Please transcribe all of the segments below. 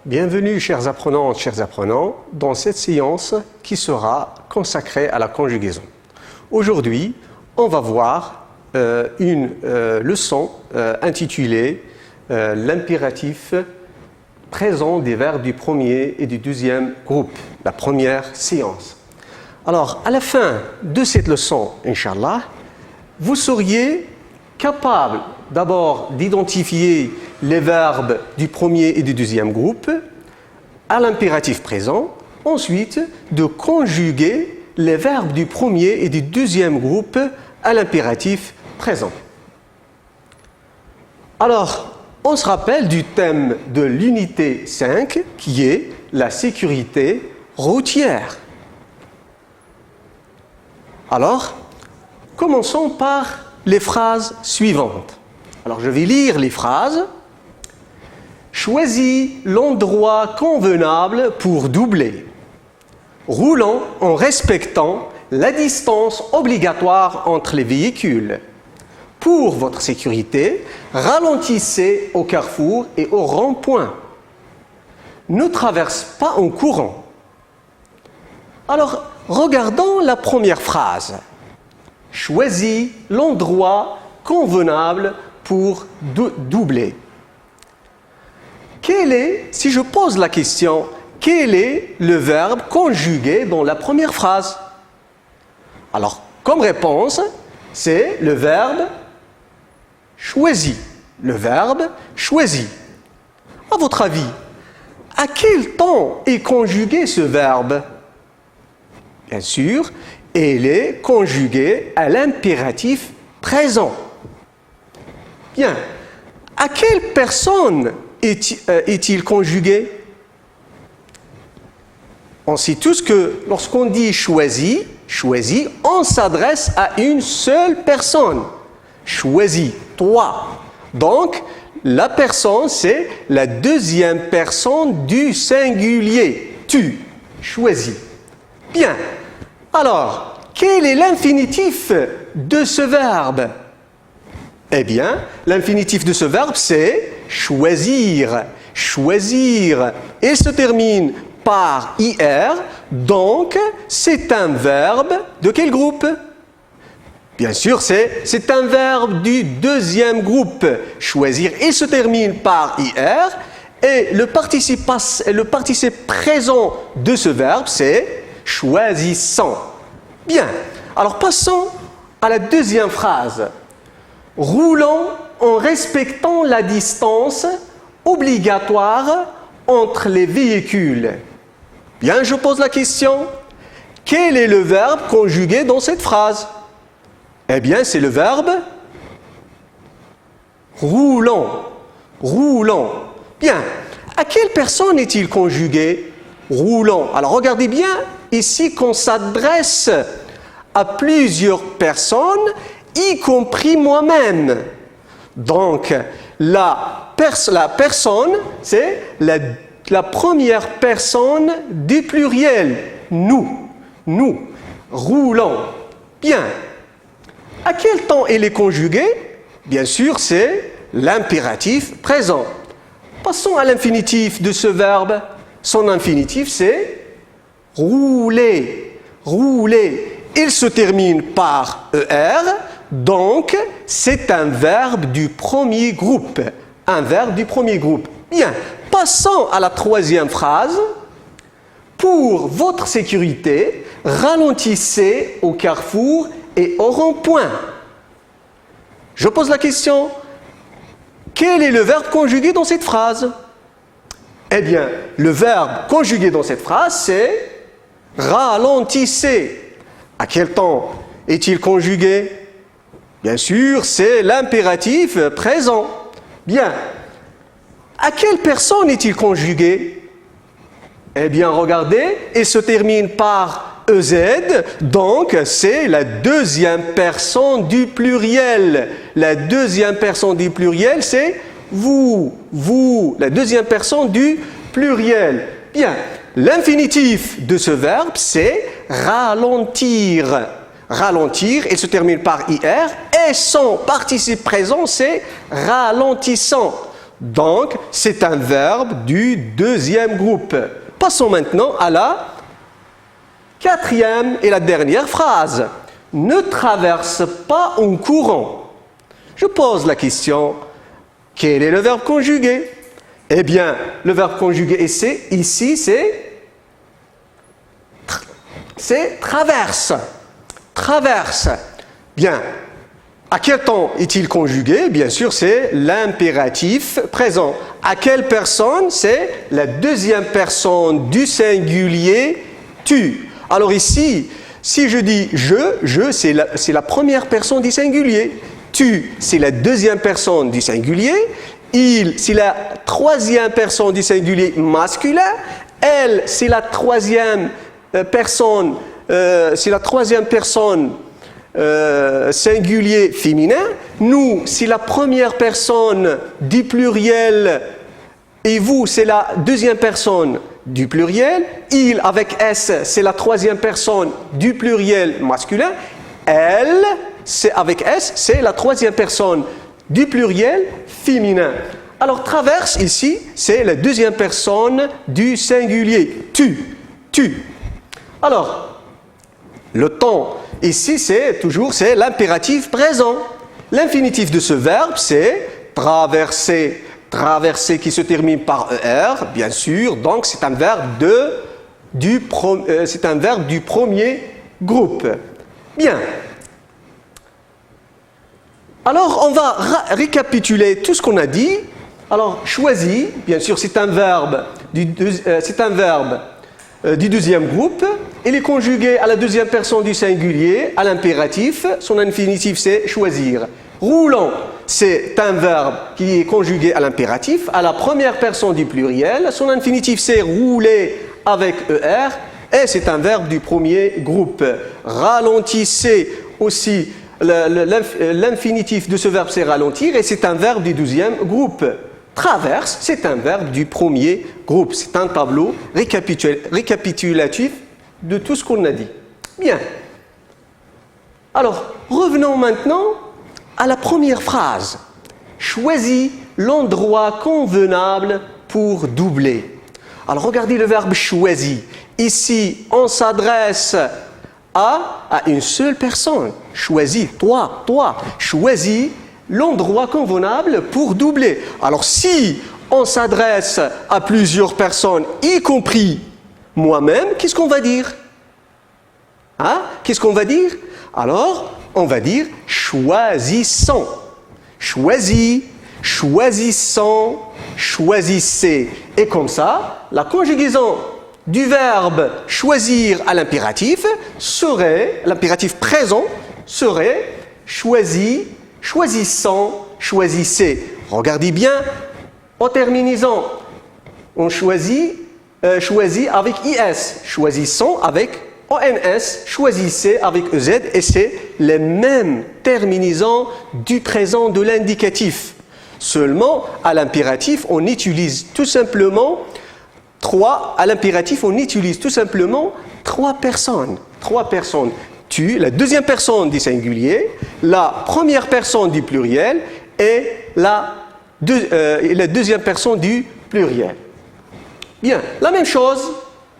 Bienvenue chers apprenantes, chers apprenants, dans cette séance qui sera consacrée à la conjugaison. Aujourd'hui, on va voir une leçon intitulée l'impératif présent des verbes du premier et du deuxième groupe, la première séance. Alors, à la fin de cette leçon, Inch'Allah, vous seriez capable d'abord d'identifier les verbes du premier et du deuxième groupe à l'impératif présent, ensuite de conjuguer les verbes du premier et du deuxième groupe à l'impératif présent. Alors, on se rappelle du thème de l'unité 5 qui est la sécurité routière. Alors, commençons par les phrases suivantes. Alors, je vais lire les phrases. Choisis l'endroit convenable pour doubler, roulant en respectant la distance obligatoire entre les véhicules. Pour votre sécurité, ralentissez au carrefour et au rond-point. Ne traverse pas en courant. Alors, regardons la première phrase. Choisis l'endroit convenable pour doubler. Si je pose la question, quel est le verbe conjugué dans la première phrase? Alors, comme réponse, c'est le verbe choisi. Le verbe choisi. À votre avis, à quel temps est conjugué ce verbe? Bien sûr, il est conjugué à l'impératif présent. Bien. À quelle personne est-il conjugué? On sait tous que lorsqu'on dit choisi, on s'adresse à une seule personne. Choisis, toi. Donc, la personne, c'est la deuxième personne du singulier. Tu, choisis. Bien. Alors, quel est l'infinitif de ce verbe? Eh bien, l'infinitif de ce verbe, c'est choisir. Choisir. Il se termine par IR, donc c'est un verbe de quel groupe? Bien sûr, c'est un verbe du deuxième groupe. Choisir, il se termine par IR, et le participe présent de ce verbe, c'est choisissant. Bien, alors passons à la deuxième phrase. Roulant en respectant la distance obligatoire entre les véhicules. Bien, je pose la question. Quel est le verbe conjugué dans cette phrase? Eh bien, c'est le verbe roulant. Roulant. Bien. À quelle personne est-il conjugué? Roulant. Alors, regardez bien ici qu'on s'adresse à plusieurs personnes, y compris moi-même. Donc, la personne, c'est la première personne du pluriel. Nous. Nous. Roulant. Bien. À quel temps il est conjugué? Bien sûr, c'est l'impératif présent. Passons à l'infinitif de ce verbe. Son infinitif, c'est rouler. Rouler. Il se termine par ER, donc c'est un verbe du premier groupe. Un verbe du premier groupe. Bien, passons à la troisième phrase. Pour votre sécurité, ralentissez au carrefour et au rond-point. Je pose la question. Quel est le verbe conjugué dans cette phrase? Eh bien, le verbe conjugué dans cette phrase, c'est ralentissez. À quel temps est-il conjugué? Bien sûr, c'est l'impératif présent. Bien. À quelle personne est-il conjugué? Eh bien, regardez, il se termine par EZ, donc c'est la deuxième personne du pluriel. La deuxième personne du pluriel, c'est vous, vous. La deuxième personne du pluriel. Bien. L'infinitif de ce verbe, c'est ralentir. Ralentir, il se termine par IR, et son participe présent, c'est ralentissant. Donc, c'est un verbe du deuxième groupe. Passons maintenant à la quatrième et la dernière phrase. Ne traverse pas en courant. Je pose la question, quel est le verbe conjugué? Eh bien, le verbe conjugué ici, c'est traverse. Traverse. Bien. À quel temps est-il conjugué? Bien sûr, c'est l'impératif présent. À quelle personne? C'est la deuxième personne du singulier tu. Alors ici, si je dis je, c'est la première personne du singulier. Tu, c'est la deuxième personne du singulier. Il, c'est la troisième personne du singulier masculin. Elle, c'est la troisième personne, singulier féminin. Nous, c'est la première personne du pluriel. Et vous, c'est la deuxième personne du pluriel. Il, avec S, c'est la troisième personne du pluriel masculin. Elle, c'est avec S, c'est la troisième personne du pluriel féminin. Alors, traverse ici, c'est la deuxième personne du singulier. Tu. Alors, le temps ici, c'est l'impératif présent. L'infinitif de ce verbe, c'est traverser. Traverser qui se termine par ER, bien sûr. Donc, c'est un verbe du premier groupe. Bien. Alors, on va récapituler tout ce qu'on a dit. Alors, choisi, bien sûr, c'est un verbe du deuxième groupe. Il est conjugué à la deuxième personne du singulier, à l'impératif. Son infinitif, c'est choisir. Roulant, c'est un verbe qui est conjugué à l'impératif, à la première personne du pluriel. Son infinitif, c'est rouler avec ER. Et c'est un verbe du premier groupe. Ralentissez aussi. L'infinitif de ce verbe, c'est ralentir, et c'est un verbe du deuxième groupe. Traverse, c'est un verbe du premier groupe. C'est un tableau récapitulatif de tout ce qu'on a dit. Bien. Alors, revenons maintenant à la première phrase. Choisis l'endroit convenable pour doubler. Alors, regardez le verbe choisir. Ici, on s'adresse à une seule personne. Choisis, toi. Choisis l'endroit convenable pour doubler. Alors, si on s'adresse à plusieurs personnes, y compris moi-même, qu'est-ce qu'on va dire? Qu'est-ce qu'on va dire? Alors, on va dire choisissons. Choisis, choisissons, choisissez. Et comme ça, la conjugaison du verbe choisir à l'impératif l'impératif présent serait choisis, choisissons, choisissez. Regardez bien, en terminaison, on choisit avec IS, choisissons avec ONS, choisissez avec EZ, et c'est les mêmes terminaisons du présent de l'indicatif. Seulement, à l'impératif, on utilise tout simplement trois personnes. Tu, la deuxième personne du singulier, la première personne du pluriel et la deuxième personne du pluriel. Bien, la même chose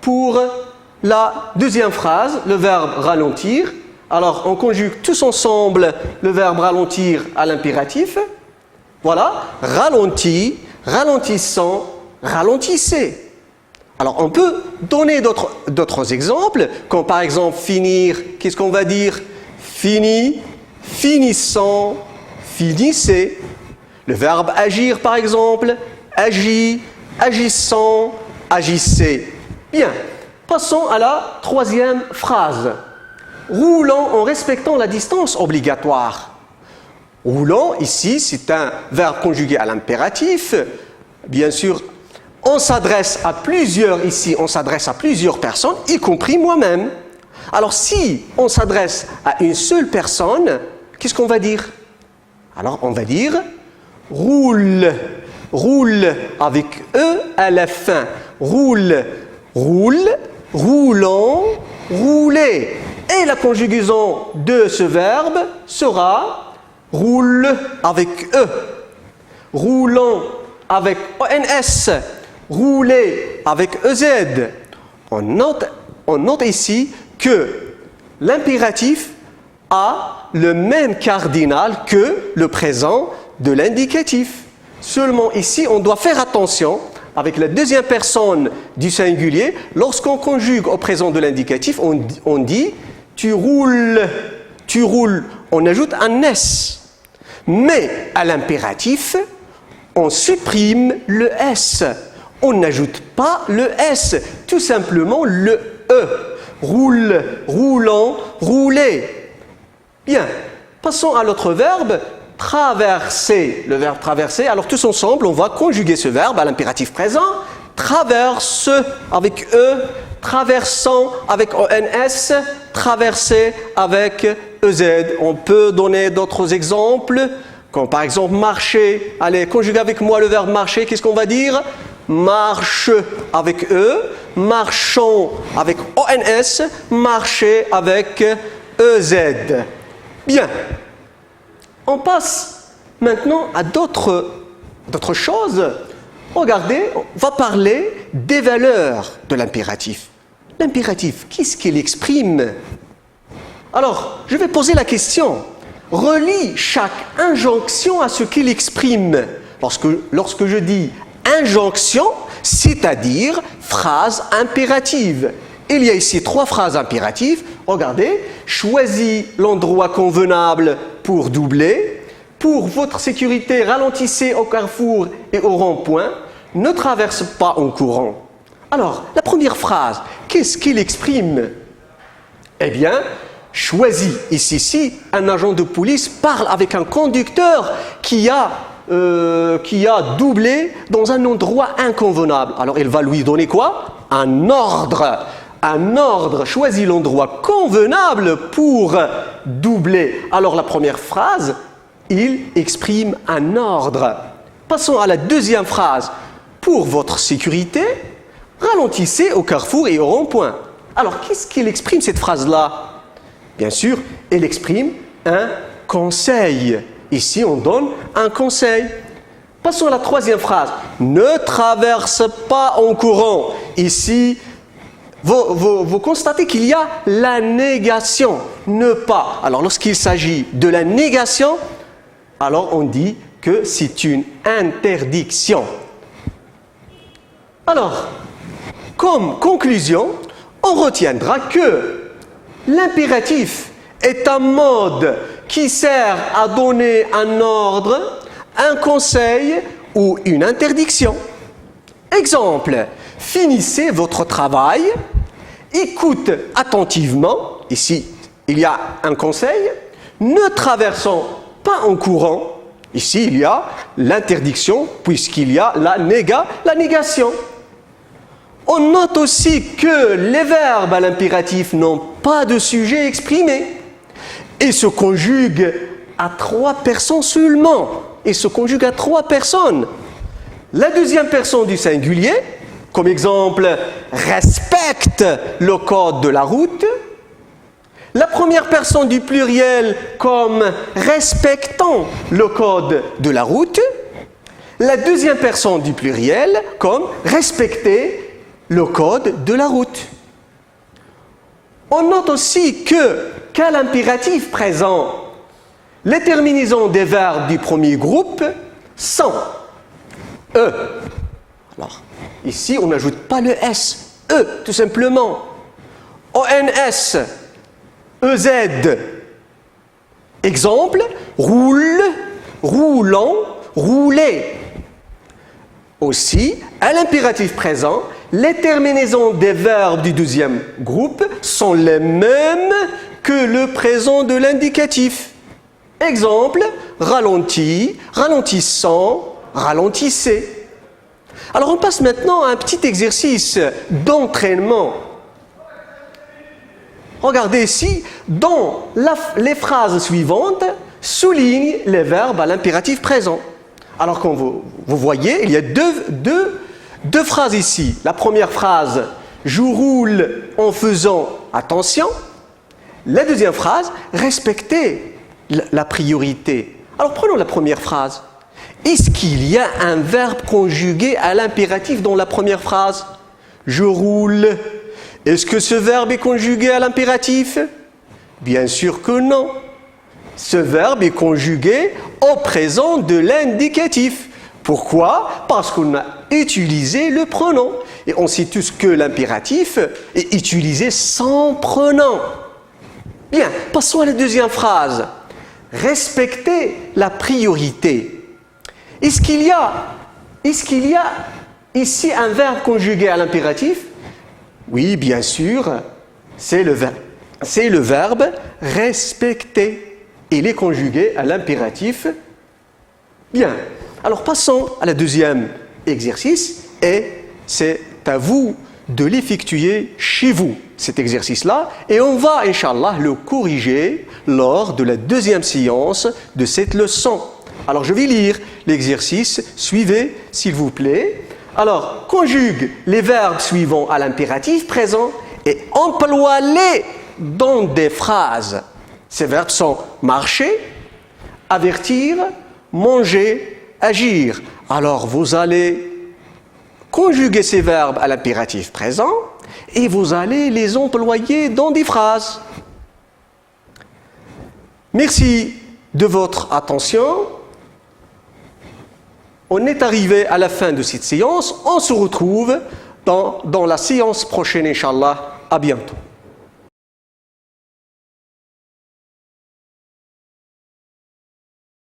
pour la deuxième phrase, le verbe ralentir. Alors, on conjugue tous ensemble le verbe ralentir à l'impératif. Voilà, ralentit, ralentissant, ralentissez. Alors, on peut donner d'autres exemples, comme par exemple finir, qu'est-ce qu'on va dire? Fini, finissant, finissez. Le verbe agir, par exemple, agit, agissant, agissez. Bien, passons à la troisième phrase. Roulant en respectant la distance obligatoire. Roulant, ici, c'est un verbe conjugué à l'impératif. Bien sûr, on s'adresse à plusieurs personnes, y compris moi-même. Alors, si on s'adresse à une seule personne, qu'est-ce qu'on va dire? Alors, on va dire roule. Roule avec E à la fin. Roule, roule, roulant, rouler. Et la conjugaison de ce verbe sera roule avec E. Roulant, avec ONS, rouler avec EZ. On note ici que l'impératif a le même cardinal que le présent de l'indicatif. Seulement ici, on doit faire attention avec la deuxième personne du singulier. Lorsqu'on conjugue au présent de l'indicatif, on dit « tu roules ». On ajoute un S. Mais à l'impératif, on supprime le S. On n'ajoute pas le S, tout simplement le E. Roule, roulant, rouler. Bien, passons à l'autre verbe, traverser. Le verbe traverser, alors tous ensemble, on va conjuguer ce verbe à l'impératif présent. Traverse avec E, traversant avec ONS, traverser avec EZ. On peut donner d'autres exemples, comme par exemple marcher. Allez, conjuguez avec moi le verbe marcher, qu'est-ce qu'on va dire? Marche avec E, marchons avec ONS, marcher avec EZ. Bien, on passe maintenant à d'autres choses. Regardez, on va parler des valeurs de l'impératif. L'impératif, qu'est-ce qu'il exprime? Alors, je vais poser la question. Relie chaque injonction à ce qu'il exprime. Lorsque je dis injonction, c'est-à-dire phrase impérative. Il y a ici 3 phrases impératives. Regardez, choisis l'endroit convenable pour doubler. Pour votre sécurité, ralentissez au carrefour et au rond-point. Ne traverse pas en courant. Alors, la première phrase, qu'est-ce qu'il exprime? Eh bien, choisis. Ici, un agent de police parle avec un conducteur qui a doublé dans un endroit inconvenable. Alors, il va lui donner quoi? Un ordre. Un ordre. Choisis l'endroit convenable pour doubler. Alors, la première phrase, il exprime un ordre. Passons à la deuxième phrase. Pour votre sécurité, ralentissez au carrefour et au rond-point. Alors, qu'est-ce qu'il exprime cette phrase-là? Bien sûr, elle exprime un conseil. Ici, on donne un conseil. Passons à la troisième phrase. Ne traverse pas en courant. Ici, vous constatez qu'il y a la négation. Ne pas. Alors, lorsqu'il s'agit de la négation, alors on dit que c'est une interdiction. Alors, comme conclusion, on retiendra que l'impératif est un mode qui sert à donner un ordre, un conseil ou une interdiction. Exemple, finissez votre travail, écoute attentivement, ici il y a un conseil, ne traversons pas en courant, ici il y a l'interdiction puisqu'il y a la négation. On note aussi que les verbes à l'impératif n'ont pas de sujet exprimé et se conjuguent à 3 personnes seulement. Et se conjuguent à 3 personnes. La deuxième personne du singulier, comme exemple, respecte le code de la route. La première personne du pluriel, comme respectant le code de la route. La deuxième personne du pluriel, comme respecter le code de la route. On note aussi qu'à l'impératif présent, les terminaisons des verbes du premier groupe sont E. Alors, ici, on n'ajoute pas le S. E, tout simplement. ONS, EZ. Exemple, roule, roulant, rouler. Aussi, à l'impératif présent, les terminaisons des verbes du deuxième groupe sont les mêmes que le présent de l'indicatif. Exemple, ralenti, ralentissant, ralentissez. Alors on passe maintenant à un petit exercice d'entraînement. Regardez ici, dans les phrases suivantes, souligne les verbes à l'impératif présent. Alors comme vous voyez, il y a deux phrases ici. La première phrase, je roule en faisant attention. La deuxième phrase, respectez la priorité. Alors prenons la première phrase. est-ce qu'il y a un verbe conjugué à l'impératif dans la première phrase? Je roule. Est-ce que ce verbe est conjugué à l'impératif? Bien sûr que non. Ce verbe est conjugué au présent de l'indicatif. Pourquoi? Parce qu'on a utilisé le pronom. Et on sait tous que l'impératif est utilisé sans pronom. Bien, passons à la deuxième phrase. Respecter la priorité. Est-ce qu'il y a ici un verbe conjugué à l'impératif? Oui, bien sûr, c'est le verbe respecter. Il est conjugué à l'impératif. Bien, alors passons à la deuxième exercice et c'est à vous de l'effectuer chez vous, cet exercice-là, et on va, Inch'Allah, le corriger lors de la deuxième séance de cette leçon. Alors, je vais lire l'exercice. Suivez, s'il vous plaît. Alors, conjugue les verbes suivants à l'impératif présent et emploie-les dans des phrases. Ces verbes sont marcher, avertir, manger, agir. Alors, vous allez conjuguer ces verbes à l'impératif présent et vous allez les employer dans des phrases. Merci de votre attention. On est arrivé à la fin de cette séance. On se retrouve dans la séance prochaine, Inch'Allah. À bientôt.